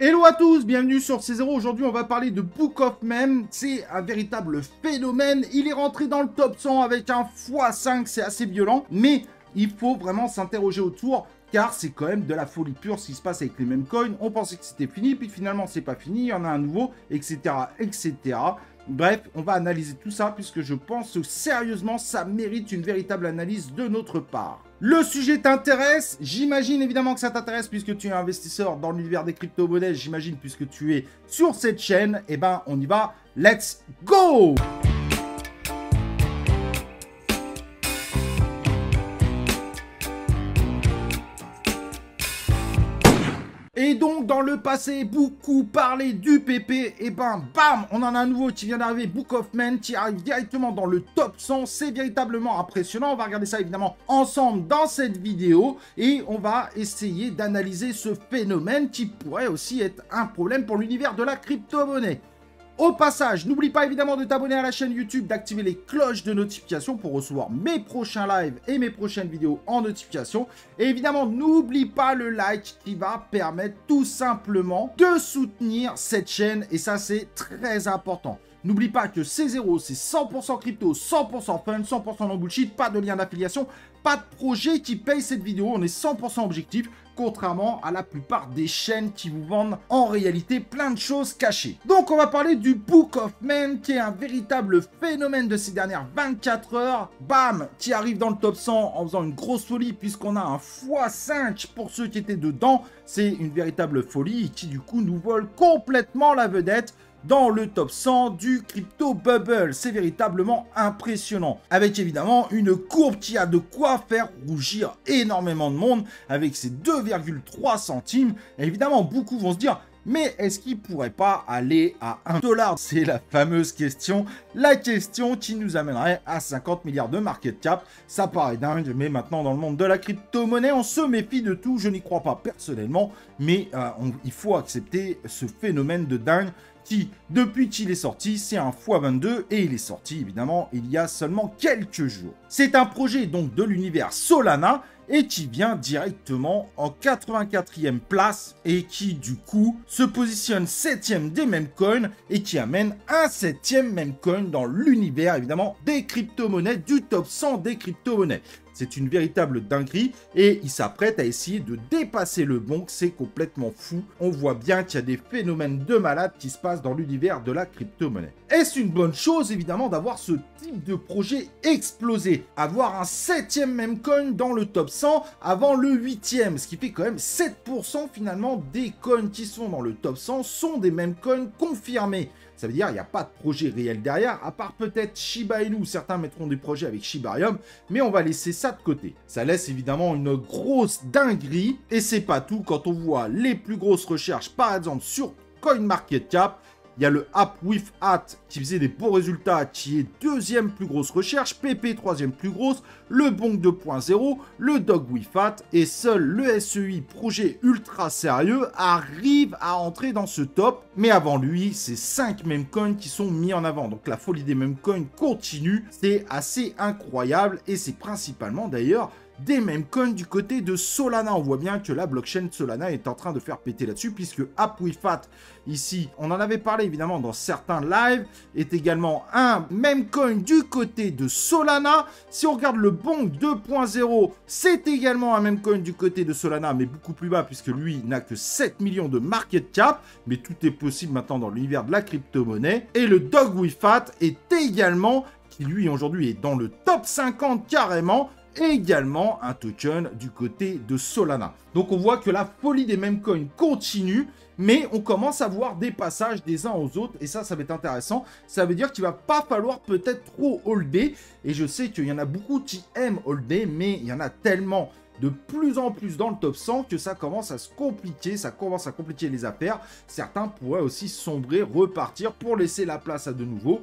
Hello à tous, bienvenue sur C0. Aujourd'hui, on va parler de Book of Meme. C'est un véritable phénomène. Il est rentré dans le top 100 avec un x5, c'est assez violent. Mais il faut vraiment s'interroger autour, car c'est quand même de la folie pure ce qui se passe avec les mêmes coins. On pensait que c'était fini, puis finalement, c'est pas fini. Il y en a un nouveau, etc., etc. Bref, on va analyser tout ça, puisque je pense que sérieusement, ça mérite une véritable analyse de notre part. Le sujet t'intéresse, j'imagine évidemment que ça t'intéresse puisque tu es investisseur dans l'univers des crypto-monnaies, j'imagine puisque tu es sur cette chaîne, et ben on y va, let's go! Et donc, dans le passé, beaucoup parlaient du PP, et ben, bam, on en a un nouveau qui vient d'arriver, Book of Meme, qui arrive directement dans le top 100, c'est véritablement impressionnant, on va regarder ça évidemment ensemble dans cette vidéo, et on va essayer d'analyser ce phénomène qui pourrait aussi être un problème pour l'univers de la crypto-monnaie. Au passage, n'oublie pas évidemment de t'abonner à la chaîne YouTube, d'activer les cloches de notification pour recevoir mes prochains lives et mes prochaines vidéos en notification. Et évidemment, n'oublie pas le like qui va permettre tout simplement de soutenir cette chaîne. Et ça, c'est très important. N'oublie pas que C0, c'est 100% crypto, 100% fun, 100% non bullshit, pas de lien d'affiliation, pas de projet qui paye cette vidéo. On est 100% objectif, contrairement à la plupart des chaînes qui vous vendent en réalité plein de choses cachées. Donc on va parler du Book of Meme, qui est un véritable phénomène de ces dernières 24 heures. Bam, qui arrive dans le top 100 en faisant une grosse folie, puisqu'on a un x5 pour ceux qui étaient dedans. C'est une véritable folie qui du coup nous vole complètement la vedette dans le top 100 du Crypto Bubble. C'est véritablement impressionnant. Avec évidemment une courbe qui a de quoi faire rougir énormément de monde avec ses 2,3 centimes. Et évidemment, beaucoup vont se dire, mais est-ce qu'il pourrait pas aller à 1 $? C'est la fameuse question, la question qui nous amènerait à 50 milliards de market cap. Ça paraît dingue, mais maintenant dans le monde de la crypto-monnaie, on se méfie de tout. Je n'y crois pas personnellement, mais il faut accepter ce phénomène de dingue qui, depuis qu'il est sorti, c'est un x22 et il est sorti évidemment il y a seulement quelques jours. C'est un projet donc de l'univers Solana et qui vient directement en 84e place et qui du coup se positionne 7e des mêmes coins et qui amène un 7e même coin dans l'univers évidemment des crypto-monnaies, du top 100 des crypto-monnaies. C'est une véritable dinguerie et il s'apprête à essayer de dépasser le bonk, c'est complètement fou. On voit bien qu'il y a des phénomènes de malades qui se passent dans l'univers de la crypto-monnaie. Est-ce une bonne chose évidemment d'avoir ce type de projet explosé? Avoir un 7e même coin dans le top 100 avant le 8e, ce qui fait quand même 7% finalement des coins qui sont dans le top 100 sont des mêmes coins confirmés. Ça veut dire qu'il n'y a pas de projet réel derrière, à part peut-être Shiba Inu, certains mettront des projets avec Shibarium, mais on va laisser ça de côté. Ça laisse évidemment une grosse dinguerie, et c'est pas tout quand on voit les plus grosses recherches, par exemple sur CoinMarketCap. Il y a le App with Hat qui faisait des beaux résultats, qui est deuxième plus grosse recherche, PP troisième plus grosse, le Bonk 2.0, le Dog with Hat, et seul le SEI, projet ultra sérieux, arrive à entrer dans ce top. Mais avant lui, c'est 5 meme coins qui sont mis en avant. Donc la folie des meme coins continue, c'est assez incroyable, et c'est principalement d'ailleurs des mêmes coins du côté de Solana. On voit bien que la blockchain Solana est en train de faire péter là-dessus, puisque AppWithAtt, ici, on en avait parlé évidemment dans certains lives, est également un même coin du côté de Solana. Si on regarde le Bonk 2.0, c'est également un même coin du côté de Solana, mais beaucoup plus bas, puisque lui n'a que 7 millions de market cap, mais tout est possible maintenant dans l'univers de la crypto-monnaie. Et le DogWithAtt est également, qui lui aujourd'hui est dans le top 50 carrément, et également un token du côté de Solana. Donc on voit que la folie des meme coins continue, mais on commence à voir des passages des uns aux autres, et ça va être intéressant. Ça veut dire qu'il va pas falloir peut-être trop holder, et je sais qu'il y en a beaucoup qui aiment holder, mais il y en a tellement de plus en plus dans le top 100 que ça commence à se compliquer, ça commence à compliquer les affaires. Certains pourraient aussi sombrer, repartir pour laisser la place à de nouveaux.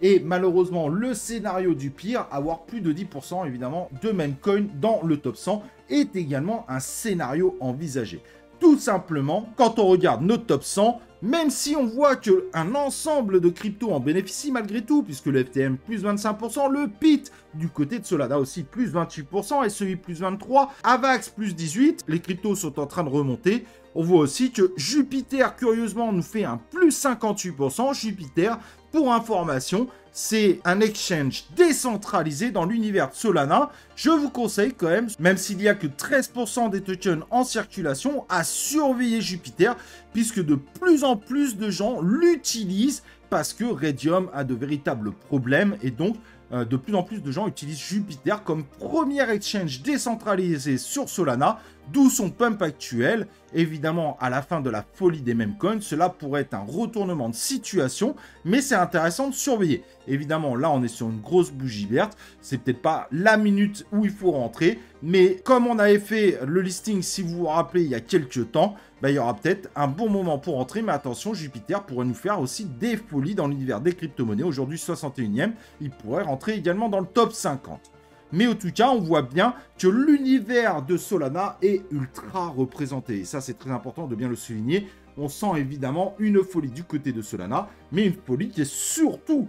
Et malheureusement, le scénario du pire, avoir plus de 10% évidemment de meme coin dans le top 100, est également un scénario envisagé. Tout simplement, quand on regarde notre top 100, même si on voit qu'un ensemble de cryptos en bénéficie malgré tout, puisque le FTM plus 25%, le PIT du côté de Solana aussi plus 28%, SEI plus 23%, AVAX plus 18%, les cryptos sont en train de remonter. On voit aussi que Jupiter, curieusement, nous fait un plus 58%. Jupiter, pour information, c'est un exchange décentralisé dans l'univers de Solana. Je vous conseille quand même s'il n'y a que 13% des tokens en circulation, à surveiller Jupiter, puisque de plus en plus de gens l'utilisent parce que Raydium a de véritables problèmes et donc de plus en plus de gens utilisent Jupiter comme premier exchange décentralisé sur Solana, d'où son pump actuel. Évidemment, à la fin de la folie des meme coins, cela pourrait être un retournement de situation, mais c'est intéressant de surveiller. Évidemment, là, on est sur une grosse bougie verte. C'est peut-être pas la minute où il faut rentrer, mais comme on avait fait le listing, si vous vous rappelez, il y a quelques temps, il y aura peut-être un bon moment pour rentrer. Mais attention, Jupiter pourrait nous faire aussi des folies dans l'univers des crypto-monnaies. Aujourd'hui, 61e, il pourrait rentrer également dans le top 50. Mais en tout cas, on voit bien que l'univers de Solana est ultra représenté. Et ça, c'est très important de bien le souligner. On sent évidemment une folie du côté de Solana, mais une folie qui est surtout,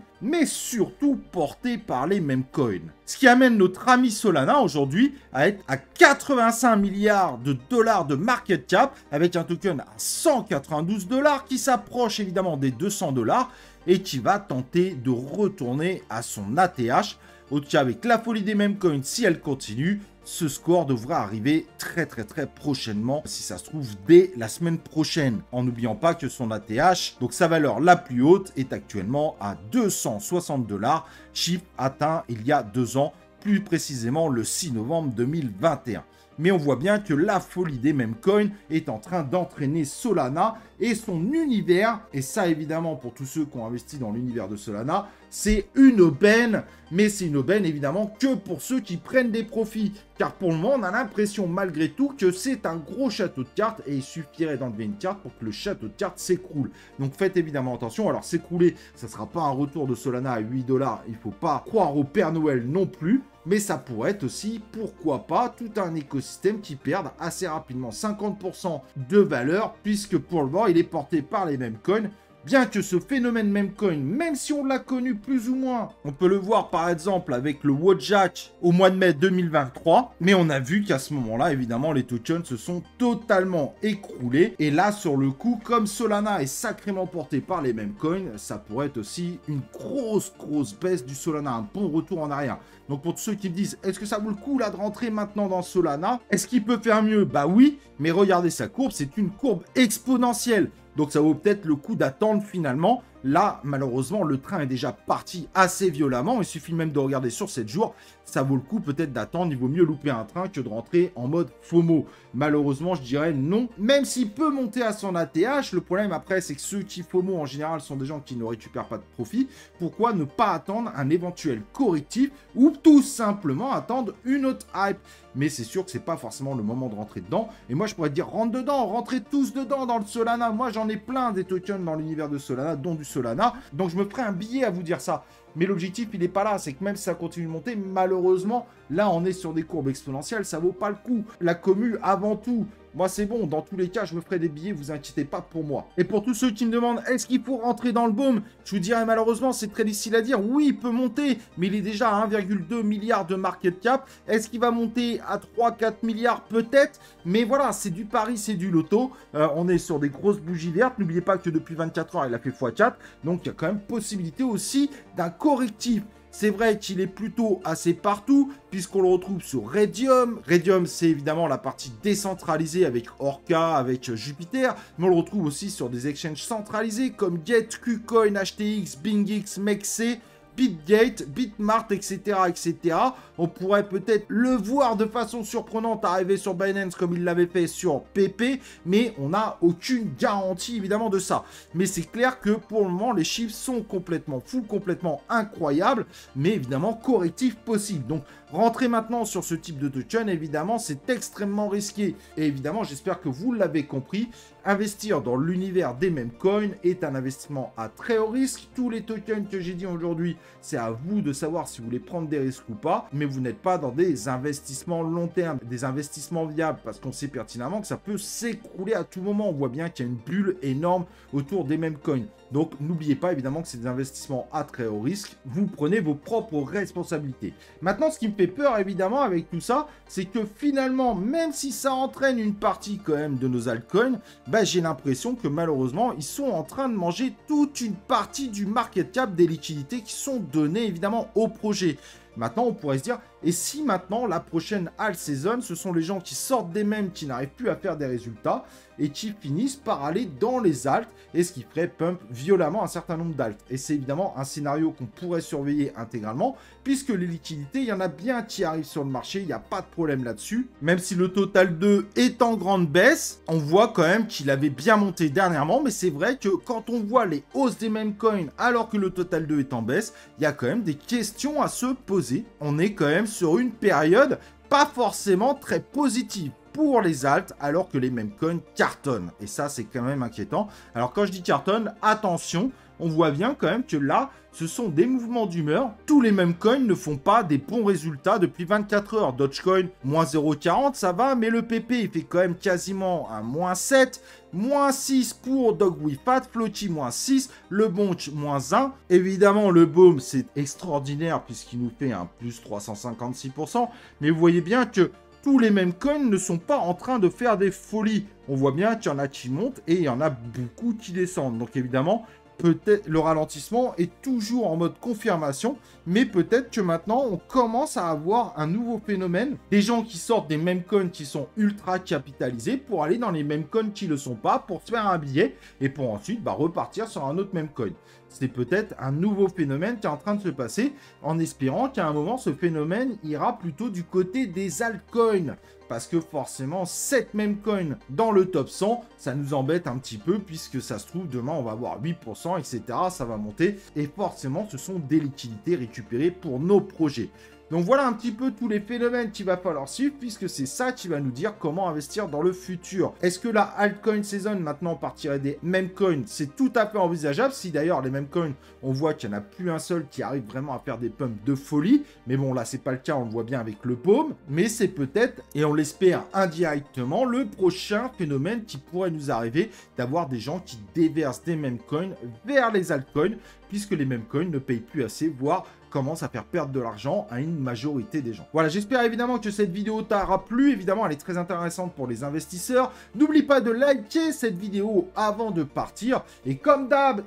portée par les meme coins. Ce qui amène notre ami Solana aujourd'hui à être à 85 milliards de dollars de market cap, avec un token à 192 dollars qui s'approche évidemment des 200 dollars et qui va tenter de retourner à son ATH. En tout cas, avec la folie des meme coins, si elle continue, ce score devra arriver très prochainement, si ça se trouve dès la semaine prochaine. En n'oubliant pas que son ATH, donc sa valeur la plus haute, est actuellement à 260 dollars, chiffre atteint il y a 2 ans, plus précisément le 6 novembre 2021. Mais on voit bien que la folie des meme coins est en train d'entraîner Solana et son univers. Et ça, évidemment, pour tous ceux qui ont investi dans l'univers de Solana, c'est une aubaine. Mais c'est une aubaine, évidemment, que pour ceux qui prennent des profits. Car pour le moment, on a l'impression, malgré tout, que c'est un gros château de cartes. Et il suffirait d'enlever une carte pour que le château de cartes s'écroule. Donc faites évidemment attention. Alors s'écrouler, ça ne sera pas un retour de Solana à 8 dollars. Il ne faut pas croire au Père Noël non plus. Mais ça pourrait être aussi, pourquoi pas, tout un écosystème qui perde assez rapidement 50% de valeur, puisque pour le moment, il est porté par les meme coins. Bien que ce phénomène meme coin, même si on l'a connu plus ou moins, on peut le voir par exemple avec le Wojak au mois de mai 2023, mais on a vu qu'à ce moment-là, évidemment, les tokens se sont totalement écroulés. Et là, sur le coup, comme Solana est sacrément porté par les meme coins, ça pourrait être aussi une grosse baisse du Solana, un bon retour en arrière. Donc pour tous ceux qui me disent, est-ce que ça vaut le coup là de rentrer maintenant dans Solana? Est-ce qu'il peut faire mieux? Bah oui, mais regardez sa courbe, c'est une courbe exponentielle. Donc ça vaut peut-être le coup d'attendre finalement. Là, malheureusement, le train est déjà parti assez violemment. Il suffit même de regarder sur 7 jours. Ça vaut le coup peut-être d'attendre. Il vaut mieux louper un train que de rentrer en mode FOMO. Malheureusement, je dirais non. Même s'il peut monter à son ATH, le problème après, c'est que ceux qui FOMO en général sont des gens qui ne récupèrent pas de profit. Pourquoi ne pas attendre un éventuel correctif ou tout simplement attendre une autre hype? Mais c'est sûr que c'est pas forcément le moment de rentrer dedans. Et moi, je pourrais te dire, rentre dedans, rentrez tous dedans dans le Solana. Moi, j'en ai plein des tokens dans l'univers de Solana, dont du Solana. Donc, je me ferai un billet à vous dire ça. Mais l'objectif, il n'est pas là. C'est que même si ça continue de monter, malheureusement, là, on est sur des courbes exponentielles. Ça vaut pas le coup. La commu, avant tout. Moi, c'est bon. Dans tous les cas, je me ferai des billets. Vous inquiétez pas pour moi. Et pour tous ceux qui me demandent, est-ce qu'il faut rentrer dans le boom? Je vous dirais, malheureusement, c'est très difficile à dire. Oui, il peut monter, mais il est déjà à 1,2 milliard de market cap. Est-ce qu'il va monter à 3-4 milliards? Peut-être. Mais voilà, c'est du pari, c'est du loto. On est sur des grosses bougies vertes. N'oubliez pas que depuis 24 heures, il a fait x4. Donc, il y a quand même possibilité aussi d'un correctif. C'est vrai qu'il est plutôt assez partout, puisqu'on le retrouve sur Raydium. Raydium, c'est évidemment la partie décentralisée avec Orca, avec Jupiter, mais on le retrouve aussi sur des exchanges centralisés comme Get, KuCoin, HTX, BingX, MEXC, Bitgate, Bitmart, etc., etc. On pourrait peut-être le voir de façon surprenante arriver sur Binance comme il l'avait fait sur PP, mais on n'a aucune garantie évidemment de ça. Mais c'est clair que pour le moment, les chiffres sont complètement fous, complètement incroyables, mais évidemment correctif possible. Donc, rentrer maintenant sur ce type de token, évidemment, c'est extrêmement risqué. Et évidemment, j'espère que vous l'avez compris, investir dans l'univers des meme coins est un investissement à très haut risque. Tous les tokens que j'ai dit aujourd'hui, c'est à vous de savoir si vous voulez prendre des risques ou pas, mais vous n'êtes pas dans des investissements long terme, des investissements viables, parce qu'on sait pertinemment que ça peut s'écrouler à tout moment. On voit bien qu'il y a une bulle énorme autour des meme coins. Donc, n'oubliez pas évidemment que c'est des investissements à très haut risque. Vous prenez vos propres responsabilités. Maintenant, ce qui me fait peur évidemment avec tout ça, c'est que finalement, même si ça entraîne une partie quand même de nos altcoins, bah, j'ai l'impression que malheureusement, ils sont en train de manger toute une partie du market cap des liquidités qui sont données évidemment au projet. Maintenant, on pourrait se dire, et si maintenant, la prochaine alt season, ce sont les gens qui sortent des mêmes, qui n'arrivent plus à faire des résultats, et qui finissent par aller dans les alts, et ce qui ferait pump violemment un certain nombre d'alts. Et c'est évidemment un scénario qu'on pourrait surveiller intégralement, puisque les liquidités, il y en a bien qui arrivent sur le marché, il n'y a pas de problème là-dessus. Même si le total 2 est en grande baisse, on voit quand même qu'il avait bien monté dernièrement, mais c'est vrai que quand on voit les hausses des mêmes coins, alors que le total 2 est en baisse, il y a quand même des questions à se poser. On est quand même sur une période pas forcément très positive pour les alts, alors que les mêmes coins cartonnent. Et ça, c'est quand même inquiétant. Alors, quand je dis cartonne, attention, on voit bien quand même que là, ce sont des mouvements d'humeur. Tous les mêmes coins ne font pas des bons résultats depuis 24 heures. Dogecoin, moins 0,40, ça va, mais le PP, il fait quand même quasiment un moins 7, moins 6 pour Dogwifat, Flotti, moins 6, le Bonch, moins 1. Évidemment, le Boom, c'est extraordinaire puisqu'il nous fait un plus 356%, mais vous voyez bien que tous les mêmes coins ne sont pas en train de faire des folies. On voit bien qu'il y en a qui montent et il y en a beaucoup qui descendent. Donc évidemment, peut-être le ralentissement est toujours en mode confirmation, mais peut-être que maintenant on commence à avoir un nouveau phénomène, des gens qui sortent des mêmes coins qui sont ultra capitalisés pour aller dans les mêmes coins qui ne le sont pas, pour se faire un billet et pour ensuite repartir sur un autre même coin. C'est peut-être un nouveau phénomène qui est en train de se passer, en espérant qu'à un moment ce phénomène ira plutôt du côté des altcoins. Parce que forcément, cette même coin dans le top 100, ça nous embête un petit peu, puisque ça se trouve, demain, on va avoir 8%, etc. Ça va monter, et forcément, ce sont des liquidités récupérées pour nos projets. Donc voilà un petit peu tous les phénomènes qu'il va falloir suivre, puisque c'est ça qui va nous dire comment investir dans le futur. Est-ce que la altcoin season maintenant partirait des mêmes coins? C'est tout à fait envisageable. Si d'ailleurs les mêmes coins, on voit qu'il n'y en a plus un seul qui arrive vraiment à faire des pumps de folie. Mais bon, là c'est pas le cas, on le voit bien avec le Boom. Mais c'est peut-être, et on l'espère indirectement, le prochain phénomène qui pourrait nous arriver, d'avoir des gens qui déversent des mêmes coins vers les altcoins, puisque les mêmes coins ne payent plus assez, voire commence à faire perdre de l'argent à une majorité des gens. Voilà, j'espère évidemment que cette vidéo t'aura plu. Évidemment, elle est très intéressante pour les investisseurs. N'oublie pas de liker cette vidéo avant de partir. Et comme d'hab,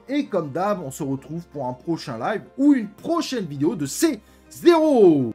on se retrouve pour un prochain live ou une prochaine vidéo de C0.